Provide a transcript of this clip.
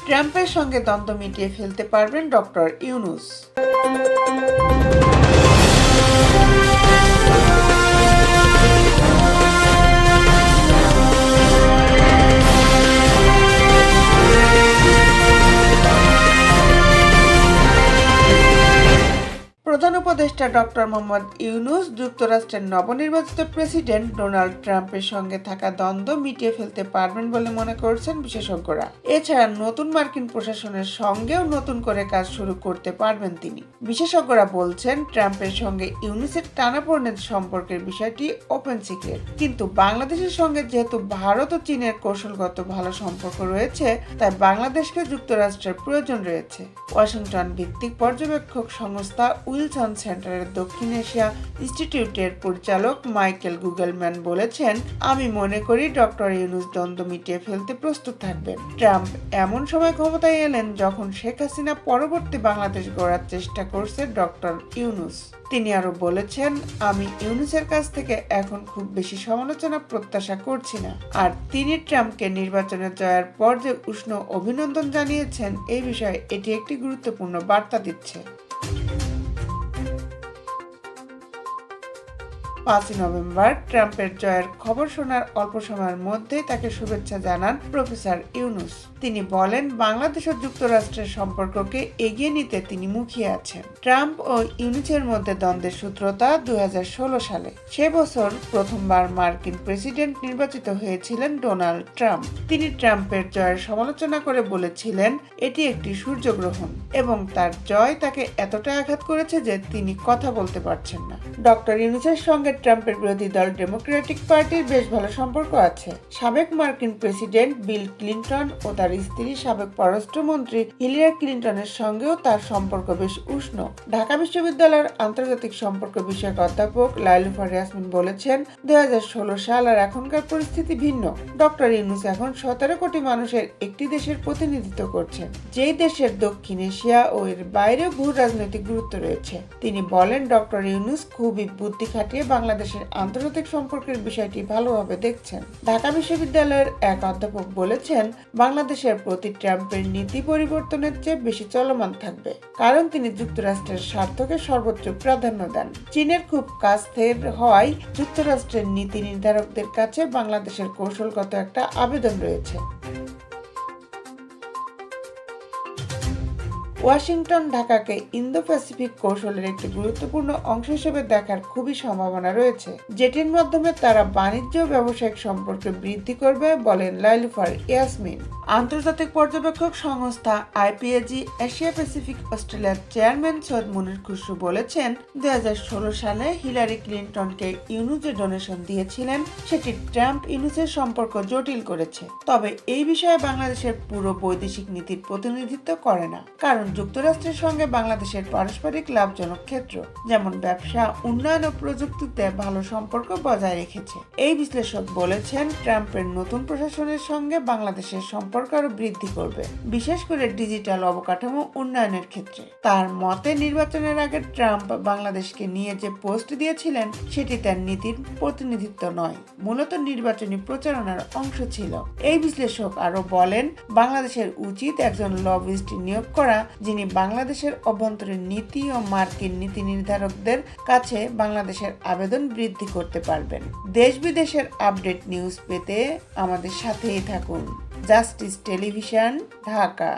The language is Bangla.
ট্রাম্পের সঙ্গে দ্বন্দ্ব মিটিয়ে ফেলতে পারবেন ডক্টর ইউনূস। প্রধান উপদেষ্টা ডক্টর মোহাম্মদ ইউনূস যুক্তরাষ্ট্রের নবনির্বাচিত প্রেসিডেন্ট ডোনাল্ড ট্রাম্পের সঙ্গে থাকা দ্বন্দ্ব মিটিয়ে ফেলতে পারবেন বলে মনে করছেন বিশেষজ্ঞরা। এছাড়া নতুন মার্কিন প্রশাসনের সঙ্গেও নতুন করে কাজ শুরু করতে পারবেন তিনি। বিশেষজ্ঞরা বলছেন, ট্রাম্পের সঙ্গে ইউনূসের টানাপোড়েনের সম্পর্কের বিষয়টি ওপেন সিক্রেট, কিন্তু বাংলাদেশের সঙ্গে যেহেতু ভারত ও চীনের কৌশলগত ভালো সম্পর্ক রয়েছে, তাই বাংলাদেশকে যুক্তরাষ্ট্রের প্রয়োজন রয়েছে। ওয়াশিংটন ভিত্তিক পর্যবেক্ষক সংস্থা উইলসন সেন্টারের দক্ষিণ এশিয়া ইনস্টিটিউটের পরিচালক মাইকেল গুগলম্যান বলেছেন, আমি মনে করি ডক্টর ইউনূস দ্বন্দ্ব মিটিয়ে ফেলতে প্রস্তুত থাকবেন। ট্রাম্প এমন সময় ক্ষমতায় এলেন যখন শেখ হাসিনা পরবর্তী বাংলাদেশ গড়ার চেষ্টা করছে ডক্টর ইউনূস। তিনি আরো বলেছেন, আমি ইউনূসের কাছ থেকে এখন খুব বেশি সমালোচনা প্রত্যাশা করছি না। আর তিনি ট্রাম্পকে নির্বাচনে জয়ের পর যে উষ্ণ অভিনন্দন জানিয়েছেন, এই বিষয়ে এটি একটি গুরুত্বপূর্ণ বার্তা দিচ্ছে। 5 নভেম্বর ট্রাম্পের জয়ের খবর শোনার অল্প সময়ের মধ্যেই তাকে শুভেচ্ছা জানান প্রফেসর ইউনূস। তিনি বলেন, বাংলাদেশ ও যুক্তরাষ্ট্রের সম্পর্ককে এগিয়ে নিতে তিনি মুখিয়ে আছেন। ট্রাম্প ও ইউনূসের মধ্যে দ্বন্দ্বের সূত্রতা 2016 সালে। সে বছর প্রথমবার মার্কিন প্রেসিডেন্ট নির্বাচিত হয়েছিলেন ডোনাল্ড ট্রাম্প। তিনি ট্রাম্পের জয়ের সমালোচনা করে বলেছিলেন, এটি একটি সূর্যগ্রহণ এবং তার জয় তাকে এতটা আঘাত করেছে যে তিনি কথা বলতে পারছেন না। ডক্টর ইউনূসের সঙ্গে ট্রাম্পের বিরোধী দল ডেমোক্রেটিক পার্টির বেশ ভালো সম্পর্ক আছে। সাবেক মার্কিন প্রেসিডেন্ট বিল ক্লিনটন ও তার স্ত্রী সাবেক পররাষ্ট্রমন্ত্রী হিলারি ক্লিনটনের সঙ্গেও তার সম্পর্ক বেশ উষ্ণ। ঢাকা বিশ্ববিদ্যালয়ের আন্তর্জাতিক সম্পর্ক বিষয়ক অধ্যাপক লাইলুফার ইয়াসমিন বলেছেন, 2016 সাল আর এখনকার পরিস্থিতি ভিন্ন। ডক্টর ইউনূস এখন 17 কোটি মানুষের একটি দেশের প্রতিনিধিত্ব করছেন, যেই দেশের দক্ষিণ এশিয়া ও এর বাইরেও ভূ রাজনৈতিক গুরুত্ব রয়েছে। তিনি বলেন, ডক্টর ইউনূস খুবই বুদ্ধি খাটিয়ে বাংলাদেশের আন্তর্জাতিক সম্পর্কের বিষয়টি ভালোভাবে দেখছেন। ঢাকা বিশ্ববিদ্যালয়ের এক অধ্যাপক বলেছেন, বাংলাদেশের প্রতি ট্রাম্পের নীতি পরিবর্তনের চেয়ে বেশি চলমান থাকবে, কারণ তিনি যুক্তরাষ্ট্রের স্বার্থকে সর্বোচ্চ প্রাধান্য দেন। চীনের খুব কাছের হওয়ায় যুক্তরাষ্ট্রের নীতি নির্ধারকদের কাছে বাংলাদেশের কৌশলগত একটা আবেদন রয়েছে। ওয়াশিংটন ঢাকাকে ইন্দো প্যাসিফিক কৌশলের একটি গুরুত্বপূর্ণ অংশ হিসেবে দেখার খুবই সম্ভাবনা রয়েছে, যেটির মাধ্যমে তারা বাণিজ্য ও ব্যবসায়িক সম্পর্ক বৃদ্ধি করবে, বলেন লাইলুফার ইয়াসমিন। আন্তর্জাতিক পর্যবেক্ষক সংস্থা আইপিএজি এশিয়া প্যাসিফিক অস্ট্রেলিয়ার চেয়ারম্যান সৈয়দ মুনির খুসরু বলেছেন, 2016 সালে হিলারি ক্লিনটনকে ইউনূস যে ডোনেশন দিয়েছিলেন, সেটি ট্রাম্প ইউনূসের সম্পর্ক জটিল করেছে। তবে এই বিষয়ে বাংলাদেশের পুরো বৈদেশিক নীতির প্রতিনিধিত্ব করে না, কারণ যুক্তরাষ্ট্রের সঙ্গে বাংলাদেশের পারস্পরিক লাভজনক ক্ষেত্র যেমন ব্যবসা, উন্নয়ন ও প্রযুক্তিতে ভালো সম্পর্ক বজায় রেখেছে। এই বিশ্লেষক বলেছেন, ট্রাম্পের নতুন প্রশাসনের সঙ্গে বাংলাদেশের সম্পর্ক আরো বৃদ্ধি করবে, বিশেষ করে ডিজিটাল অবকাঠামো উন্নয়নের ক্ষেত্রে। তার মতে, নির্বাচনের আগে ট্রাম্প বাংলাদেশকে নিয়ে যে পোস্ট দিয়েছিলেন, সেটি তার নীতির প্রতিনিধিত্ব নয়, মূলত নির্বাচনী প্রচারণার অংশ ছিল। এই বিশ্লেষক আরো বলেন, বাংলাদেশের উচিত একজন লবিস্ট নিয়োগ করা, যিনি বাংলাদেশের অভ্যন্তরীণ নীতি ও মার্কিন নীতি নির্ধারকদের কাছে বাংলাদেশের আবেদন বৃদ্ধি করতে পারবেন। দেশ বিদেশের আপডেট নিউজ পেতে আমাদের সাথেই থাকুন। Justice television, Dhaka.